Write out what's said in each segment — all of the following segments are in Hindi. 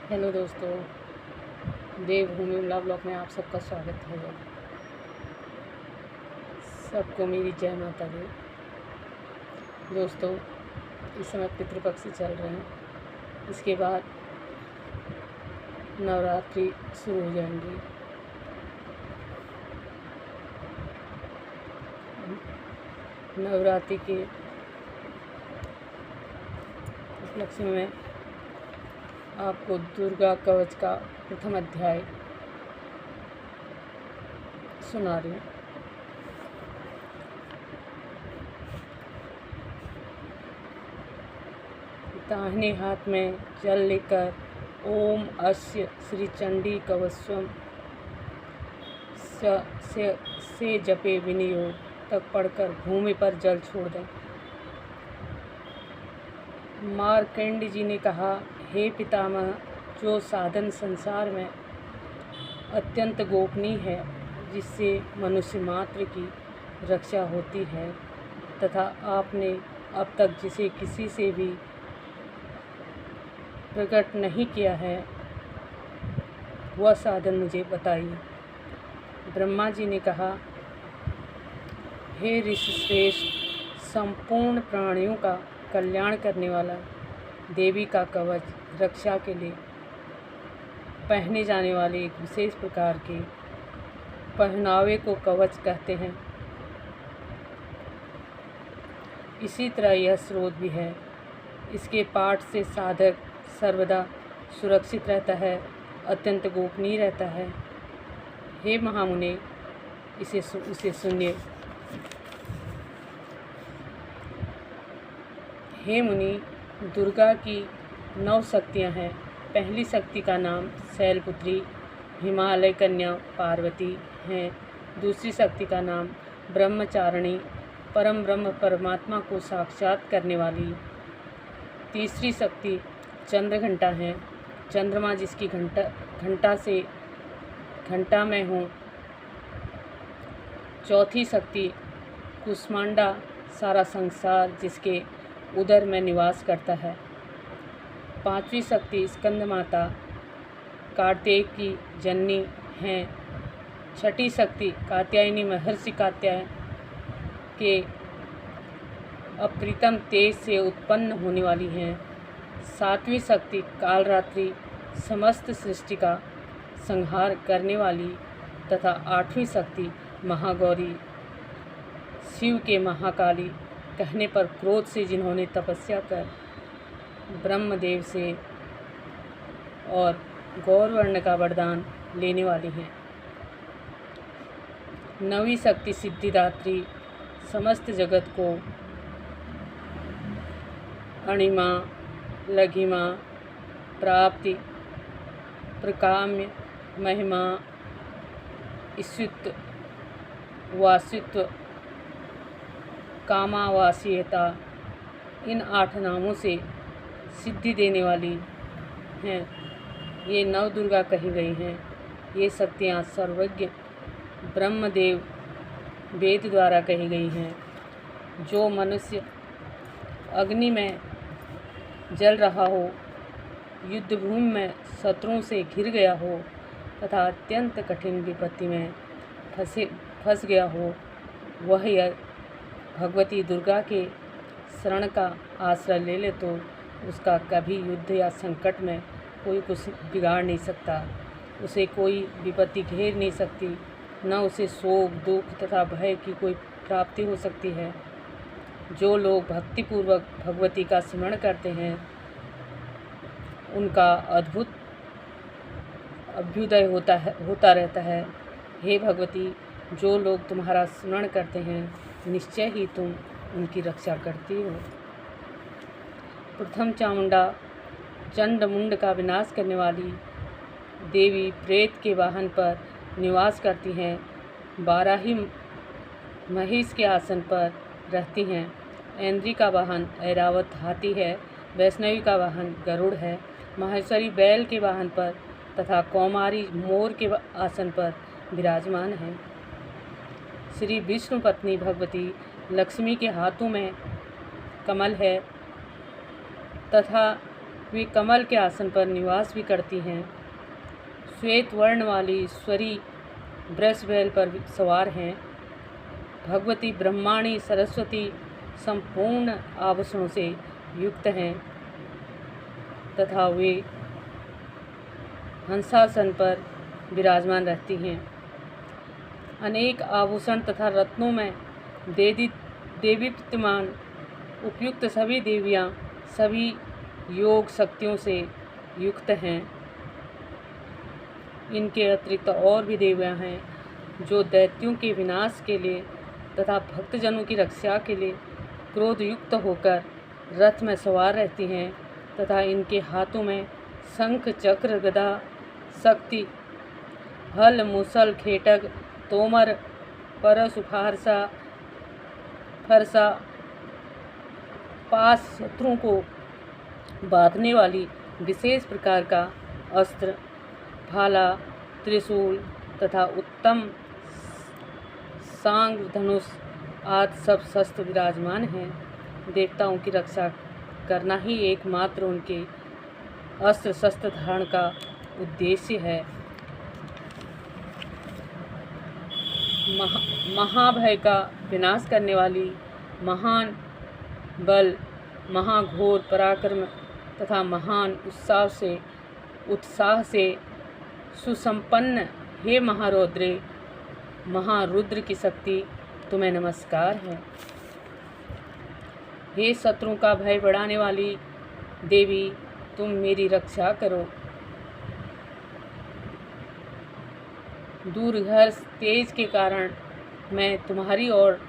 हेलो दोस्तों, देवभूमि ब्लॉग में आप सबका स्वागत है। सबको मेरी जय माता दी। दोस्तों, इस समय पितृपक्ष चल रहे हैं, इसके बाद नवरात्रि शुरू हो जाएंगी। नवरात्रि के उपलक्ष्य में आपको दुर्गा कवच का प्रथम अध्याय सुना रही हूँ। दाहिने हाथ में जल लेकर ओम अस्य श्री चंडी कवस्वम से जपे विनियोग तक पढ़कर भूमि पर जल छोड़ दें। मार्कंड जी ने कहा, हे पितामह, जो साधन संसार में अत्यंत गोपनीय है, जिससे मनुष्य मात्र की रक्षा होती है, तथा आपने अब तक जिसे किसी से भी प्रकट नहीं किया है, वह साधन मुझे बताइए। ब्रह्मा जी ने कहा, हे ऋषिश्रेष्ठ, संपूर्ण प्राणियों का कल्याण करने वाला देवी का कवच रक्षा के लिए पहने जाने वाले एक विशेष प्रकार के पहनावे को कवच कहते हैं। इसी तरह यह स्रोत भी है। इसके पाठ से साधक सर्वदा सुरक्षित रहता है, अत्यंत गोपनीय रहता है। हे महामुने, इसे सुनिए। हे मुनि, दुर्गा की 9 शक्तियाँ हैं। पहली शक्ति का नाम शैलपुत्री हिमालय कन्या पार्वती है। दूसरी शक्ति का नाम ब्रह्मचारिणी परम ब्रह्म परमात्मा को साक्षात करने वाली। तीसरी शक्ति चंद्रघंटा है, चंद्रमा जिसकी घंटा में हूँ। चौथी शक्ति कुष्मांडा, सारा संसार जिसके उदर में निवास करता है। पांचवी शक्ति स्कंद माता कार्तिकेय की जननी हैं। छठी शक्ति कात्यायनी महर्षि कात्यायन के अप्रीतम तेज से उत्पन्न होने वाली हैं। सातवीं शक्ति कालरात्रि, समस्त सृष्टि का संहार करने वाली। तथा आठवीं शक्ति महागौरी, शिव के महाकाली कहने पर क्रोध से जिन्होंने तपस्या कर ब्रह्मदेव से और गौरवर्ण का वरदान लेने वाली हैं। नवीं शक्ति सिद्धिदात्री, समस्त जगत को अणिमा लघिमा प्राप्ति प्रकाम्य महिमा ईश्वित्व वासित्व कामावासीयता, इन 8 नामों से सिद्धि देने वाली हैं। ये 9 दुर्गा कही गई हैं। ये शक्तियाँ सर्वज्ञ ब्रह्मदेव वेद द्वारा कही गई हैं। जो मनुष्य अग्नि में जल रहा हो, युद्धभूमि में शत्रुओं से घिर गया हो तथा अत्यंत कठिन विपत्ति में फंस गया हो, वह यह भगवती दुर्गा के शरण का आश्रय ले ले तो उसका कभी युद्ध या संकट में कोई कुछ बिगाड़ नहीं सकता, उसे कोई विपत्ति घेर नहीं सकती, न उसे शोक दुख तथा भय की कोई प्राप्ति हो सकती है। जो लोग भक्तिपूर्वक भगवती का स्मरण करते हैं, उनका अद्भुत अभ्युदय होता रहता है। हे भगवती, जो लोग तुम्हारा स्मरण करते हैं, निश्चय ही तुम उनकी रक्षा करती हो। प्रथम चामुंडा, चंडमुंड का विनाश करने वाली देवी प्रेत के वाहन पर निवास करती हैं। 12 ही महिष के आसन पर रहती हैं। ऐन्द्री का वाहन ऐरावत हाथी है। वैष्णवी का वाहन गरुड़ है। माहेश्वरी बैल के वाहन पर तथा कौमारी मोर के आसन पर विराजमान है। श्री विष्णु पत्नी भगवती लक्ष्मी के हाथों में कमल है तथा वे कमल के आसन पर निवास भी करती हैं। श्वेत वर्ण वाली ईश्वरी वृषभैल पर सवार हैं। भगवती ब्रह्माणी सरस्वती संपूर्ण आभूषणों से युक्त हैं तथा वे हंसासन पर विराजमान रहती हैं। अनेक आभूषण तथा रत्नों में देदीप्यमान उपयुक्त सभी देवियाँ सभी योग शक्तियों से युक्त हैं। इनके अतिरिक्त और भी देवियाँ हैं जो दैत्यों के विनाश के लिए तथा भक्तजनों की रक्षा के लिए क्रोधयुक्त होकर रथ में सवार रहती हैं तथा इनके हाथों में शंख चक्र गदा शक्ति हल मुसल खेटक तोमर परशु फरसा पास शत्रुओं को बांधने वाली विशेष प्रकार का अस्त्र भाला त्रिशूल तथा उत्तम सांग धनुष आदि सब शस्त्र विराजमान हैं। देवताओं की रक्षा करना ही एकमात्र उनके अस्त्र शस्त्र धारण का उद्देश्य है। महाभय का विनाश करने वाली महान बल महाघोर पराक्रम तथा महान उत्साह से सुसंपन्न हे महारौद्रे महारुद्र की शक्ति तुम्हें नमस्कार है। हे शत्रुओं का भय बढ़ाने वाली देवी तुम मेरी रक्षा करो। दूरघर तेज के कारण मैं तुम्हारी ओर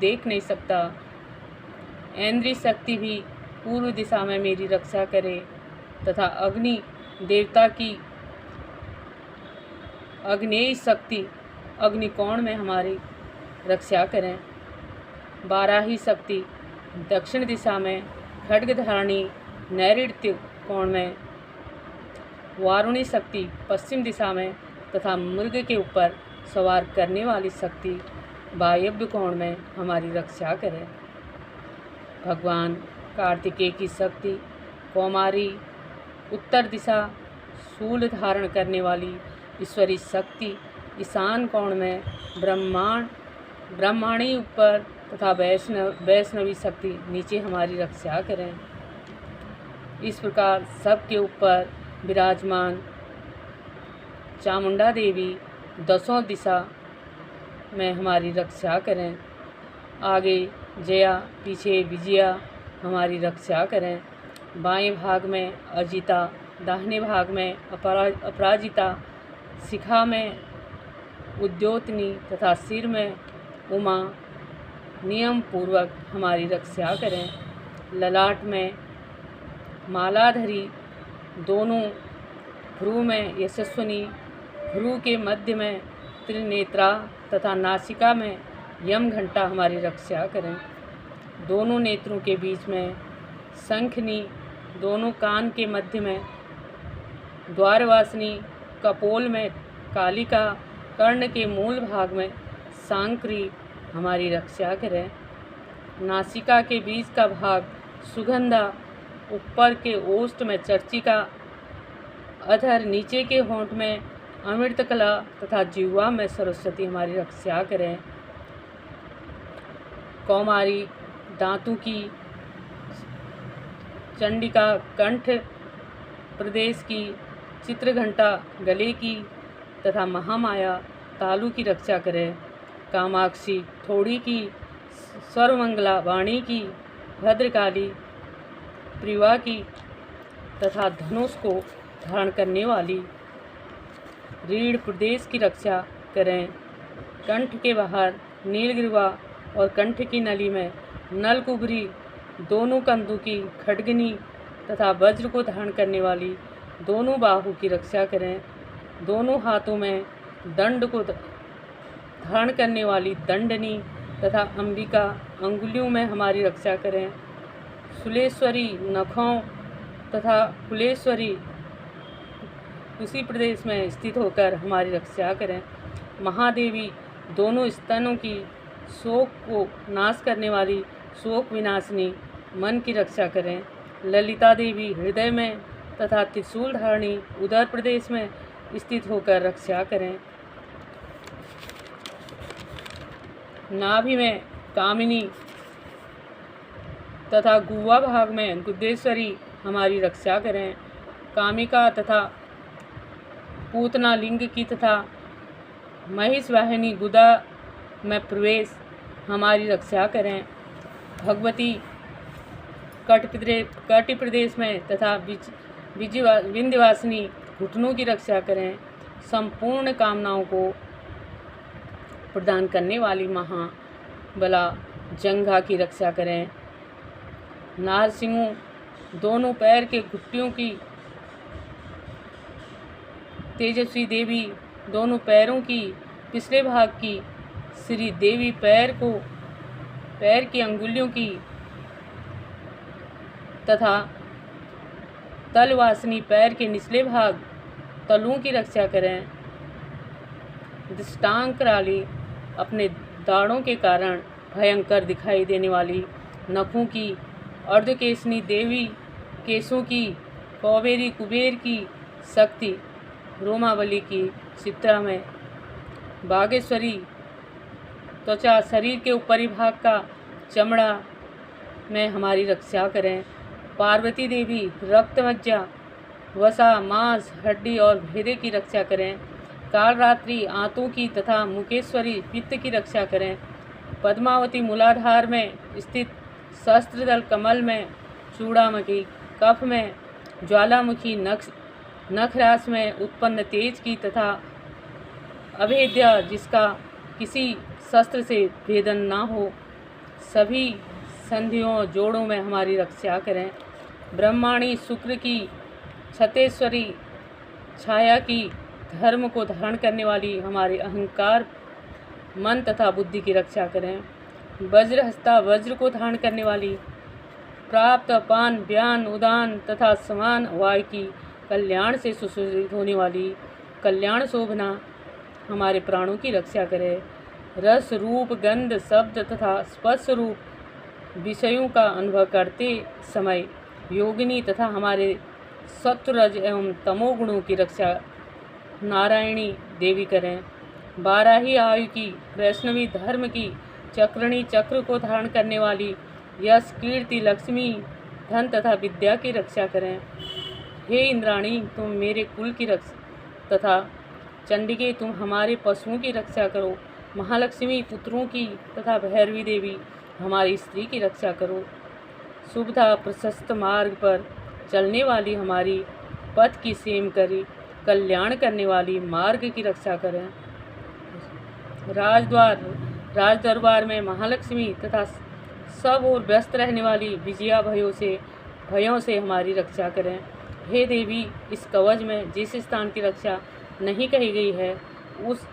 देख नहीं सकता। इंद्रिय शक्ति भी पूर्व दिशा में मेरी रक्षा करे तथा अग्नि देवता की अग्नेय शक्ति अग्निकोण में हमारी रक्षा करें। बाराही शक्ति दक्षिण दिशा में खड्गधारणी नैऋत्य कोण में, वारुणी शक्ति पश्चिम दिशा में तथा मृग के ऊपर सवार करने वाली शक्ति वायव्य कोण में हमारी रक्षा करें। भगवान कार्तिकेय की शक्ति कौमारी उत्तर दिशा शूल धारण करने वाली ईश्वरी शक्ति ईशान कोण में ब्रह्माणी ऊपर तथा वैष्णवी शक्ति नीचे हमारी रक्षा करें। इस प्रकार सबके ऊपर विराजमान चामुंडा देवी दसों दिशा में हमारी रक्षा करें। आगे जया पीछे विजया हमारी रक्षा करें। बाएं भाग में अजिता दाहिने भाग में अपराजिता शिखा में उद्योतनी तथा सिर में उमा नियम पूर्वक हमारी रक्षा करें। ललाट में मालाधरी दोनों भ्रू में यशस्विनी भ्रू के मध्य में त्रिनेत्रा तथा नासिका में यम घंटा हमारी रक्षा करें। दोनों नेत्रों के बीच में शंखनी दोनों कान के मध्य में द्वारवासिनी कपोल में कालिका कर्ण के मूल भाग में सांक्री हमारी रक्षा करें। नासिका के बीच का भाग सुगंधा ऊपर के ओष्ठ में चर्चिका अधर नीचे के होंठ में अमृतकला तथा जिह्वा में सरस्वती हमारी रक्षा करें। कौमारी दांतों की चंडिका कंठ प्रदेश की चित्रघंटा गले की तथा महामाया तालु की रक्षा करें। कामाक्षी थोड़ी की सर्वमंगला वाणी की भद्रकाली प्रिवा की तथा धनुष को धारण करने वाली रीढ़ प्रदेश की रक्षा करें। कंठ के बाहर नीलगिरिवा और कंठ की नली में नलकुबरी दोनों कंधों की खड्गनी तथा वज्र को धारण करने वाली दोनों बाहु की रक्षा करें। दोनों हाथों में दंड को धारण करने वाली दंडनी तथा अंबिका अंगुलियों में हमारी रक्षा करें। सुलेश्वरी नखों तथा कुलेश्वरी उसी प्रदेश में स्थित होकर हमारी रक्षा करें। महादेवी दोनों स्तनों की शोक को नाश करने वाली शोक विनाशिनी मन की रक्षा करें। ललिता देवी हृदय में तथा त्रिशूल धारणी उदर प्रदेश में स्थित होकर रक्षा करें। नाभि में कामिनी तथा गुवा भाग में गुद्देश्वरी हमारी रक्षा करें। कामिका तथा पूतना लिंग की तथा महिष वाहिनी गुदा में प्रवेश हमारी रक्षा करें। भगवती कटि प्रदेश में तथा विंध्यवासिनी घुटनों की रक्षा करें। संपूर्ण कामनाओं को प्रदान करने वाली महाबला जंघा की रक्षा करें। नारसिंहों दोनों पैर के घुट्टियों की तेजस्वी देवी दोनों पैरों की पिछले भाग की श्री देवी पैर की अंगुलियों की तथा तलवासिनी पैर के निचले भाग तलुओं की रक्षा करें। दृष्टांकराली अपने दाढ़ों के कारण भयंकर दिखाई देने वाली नखों की अर्धकेशनी देवी केशों की कौबेरी कुबेर की शक्ति रोमावली की चित्रा में बागेश्वरी त्वचा शरीर के ऊपरी भाग का चमड़ा में हमारी रक्षा करें। पार्वती देवी रक्तमज्जा वसा मांस हड्डी और भेदे की रक्षा करें। कालरात्रि आंतों की तथा मुकेश्वरी पित्त की रक्षा करें। पद्मावती मूलाधार में स्थित शस्त्रदल कमल में चूड़ामुखी कफ में ज्वालामुखी नखरास में उत्पन्न तेज की तथा अभेद्या जिसका किसी शस्त्र से भेदन ना हो सभी संधियों जोड़ों में हमारी रक्षा करें। ब्रह्माणी शुक्र की छतेश्वरी छाया की धर्म को धारण करने वाली हमारे अहंकार मन तथा बुद्धि की रक्षा करें। वज्रहस्ता वज्र को धारण करने वाली प्राप्त अपान व्यान उदान तथा समान वायु की कल्याण से सुशोभित होने वाली कल्याण शोभना हमारे प्राणों की रक्षा करे। रस रूप गंध शब्द तथा स्पर्श रूप विषयों का अनुभव करते समय योगिनी तथा हमारे सत्वरज एवं तमोगुणों की रक्षा नारायणी देवी करें। बाराही आयु की वैष्णवी धर्म की चक्रणी चक्र को धारण करने वाली यश कीर्ति लक्ष्मी धन तथा विद्या की रक्षा करें। हे इंद्राणी तुम मेरे कुल की रक्षा तथा चंडिके तुम हमारे पशुओं की रक्षा करो। महालक्ष्मी पुत्रों की तथा भैरवी देवी हमारी स्त्री की रक्षा करो। शुभता प्रशस्त मार्ग पर चलने वाली हमारी पथ की सेम करी कल्याण करने वाली मार्ग की रक्षा करें। राज दरबार में महालक्ष्मी तथा सब और व्यस्त रहने वाली विजया भयों से हमारी रक्षा करें। हे देवी इस कवच में जिस स्थान की रक्षा नहीं कही गई है उस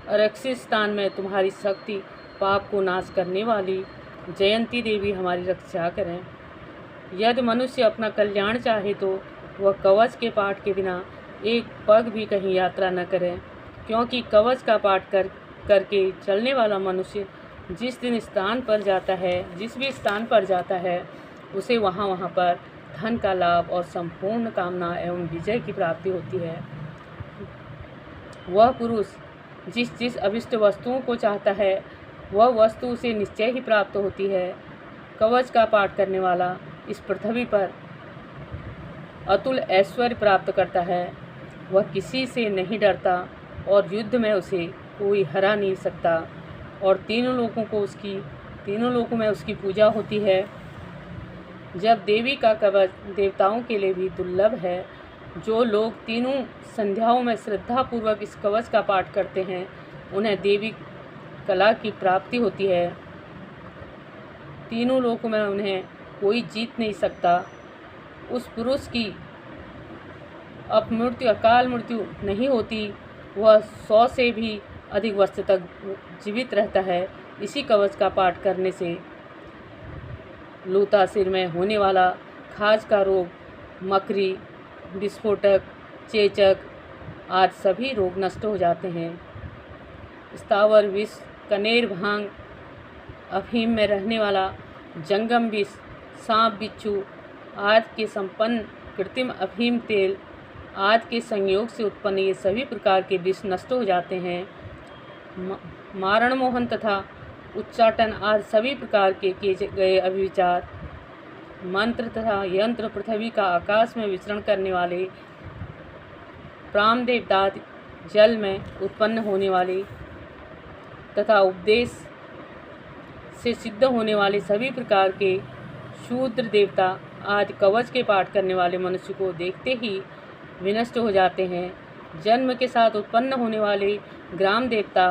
आरक्षित स्थान में तुम्हारी शक्ति पाप को नाश करने वाली जयंती देवी हमारी रक्षा करें। यदि मनुष्य अपना कल्याण चाहे तो वह कवच के पाठ के बिना एक पग भी कहीं यात्रा न करे, क्योंकि कवच का पाठ करके चलने वाला मनुष्य जिस भी स्थान पर जाता है उसे वहाँ पर धन का लाभ और संपूर्ण कामना एवं विजय की प्राप्ति होती है। वह पुरुष जिस अभिष्ट वस्तुओं को चाहता है वह वस्तु उसे निश्चय ही प्राप्त होती है। कवच का पाठ करने वाला इस पृथ्वी पर अतुल ऐश्वर्य प्राप्त करता है। वह किसी से नहीं डरता और युद्ध में उसे कोई हरा नहीं सकता और तीनों लोकों में उसकी पूजा होती है। जब देवी का कवच देवताओं के लिए भी दुर्लभ है, जो लोग तीनों संध्याओं में श्रद्धापूर्वक इस कवच का पाठ करते हैं उन्हें देवी कला की प्राप्ति होती है। तीनों लोकों में उन्हें कोई जीत नहीं सकता। उस पुरुष की अपमृत्यु अकाल मृत्यु नहीं होती, वह 100 से भी अधिक वर्ष तक जीवित रहता है। इसी कवच का पाठ करने से लूता सिर में होने वाला खाज का रोग, मकरी, विस्फोटक, चेचक आदि सभी रोग नष्ट हो जाते हैं। स्थावर विष, कनेर, भांग, अफीम में रहने वाला जंगम विष, सांप बिच्छू आदि के संपन्न कृत्रिम अफीम तेल आदि के संयोग से उत्पन्न ये सभी प्रकार के विष नष्ट हो जाते हैं। मारण मोहन तथा उच्चाटन आदि सभी प्रकार के किए गए अभिविचार, मंत्र तथा यंत्र, पृथ्वी का आकाश में विचरण करने वाले प्राणदेव दाद, जल में उत्पन्न होने वाले तथा उपदेश से सिद्ध होने वाले सभी प्रकार के शूद्र देवता आदि कवच के पाठ करने वाले मनुष्य को देखते ही विनष्ट हो जाते हैं। जन्म के साथ उत्पन्न होने वाले ग्राम देवता,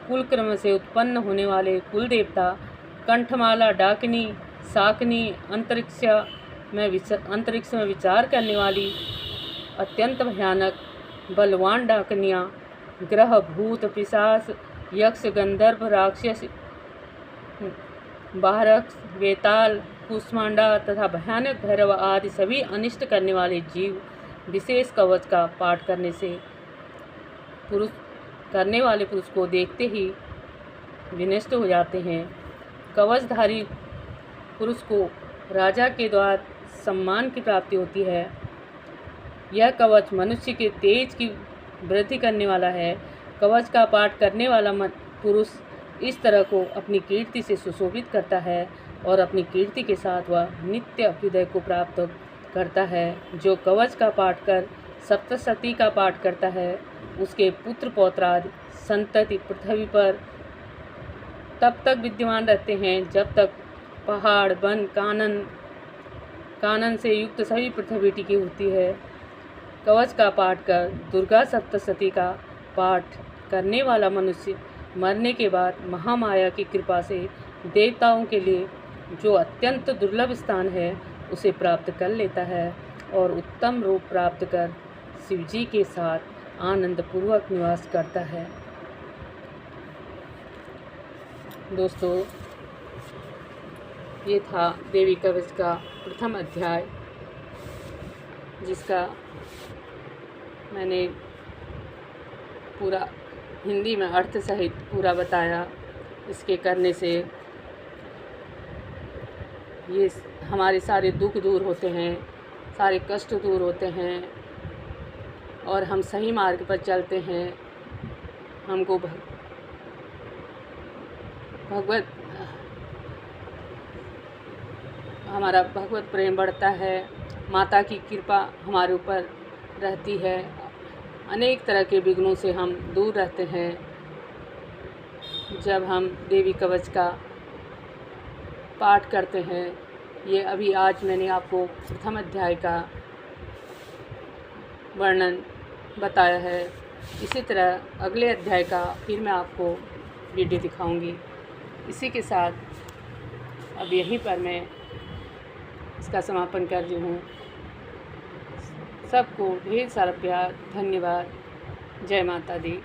कुल क्रम से उत्पन्न होने वाले कुल देवता, कंठमाला, डाकिनी, शाकनी, अंतरिक्ष में विचार करने वाली अत्यंत भयानक बलवान डाकनियाँ, ग्रह, भूत, पिशाच, यक्ष, गंधर्व, राक्षस, बाहरक्ष, वेताल, कुष्मांडा तथा भयानक भैरव आदि सभी अनिष्ट करने वाले जीव विशेष कवच का पाठ करने वाले पुरुष को देखते ही विनष्ट हो जाते हैं। कवचधारी पुरुष को राजा के द्वारा सम्मान की प्राप्ति होती है। यह कवच मनुष्य के तेज की वृद्धि करने वाला है। कवच का पाठ करने वाला पुरुष इस तरह को अपनी कीर्ति से सुशोभित करता है और अपनी कीर्ति के साथ वह नित्य अभ्युदय को प्राप्त करता है। जो कवच का पाठ कर सप्तशती का पाठ करता है, उसके पुत्र पौत्रादि संतति पृथ्वी पर तब तक विद्यमान रहते हैं जब तक पहाड़, वन, कानन से युक्त सभी पृथ्वी टिकी होती है। कवच का पाठ कर दुर्गा सप्तशती का पाठ करने वाला मनुष्य मरने के बाद महामाया की कृपा से देवताओं के लिए जो अत्यंत दुर्लभ स्थान है उसे प्राप्त कर लेता है और उत्तम रूप प्राप्त कर शिवजी के साथ आनंदपूर्वक निवास करता है। दोस्तों, ये था देवी कवच का प्रथम अध्याय, जिसका मैंने पूरा हिंदी में अर्थ सहित पूरा बताया। इसके करने से ये हमारे सारे दुख दूर होते हैं, सारे कष्ट दूर होते हैं और हम सही मार्ग पर चलते हैं। हमको हमारा भगवत प्रेम बढ़ता है, माता की कृपा हमारे ऊपर रहती है, अनेक तरह के विघ्नों से हम दूर रहते हैं जब हम देवी कवच का पाठ करते हैं। ये अभी आज मैंने आपको प्रथम अध्याय का वर्णन बताया है। इसी तरह अगले अध्याय का फिर मैं आपको वीडियो दिखाऊंगी। इसी के साथ अब यहीं पर मैं इसका समापन कर रही हूँ। सबको ढेर सारा प्यार, धन्यवाद। जय माता दी।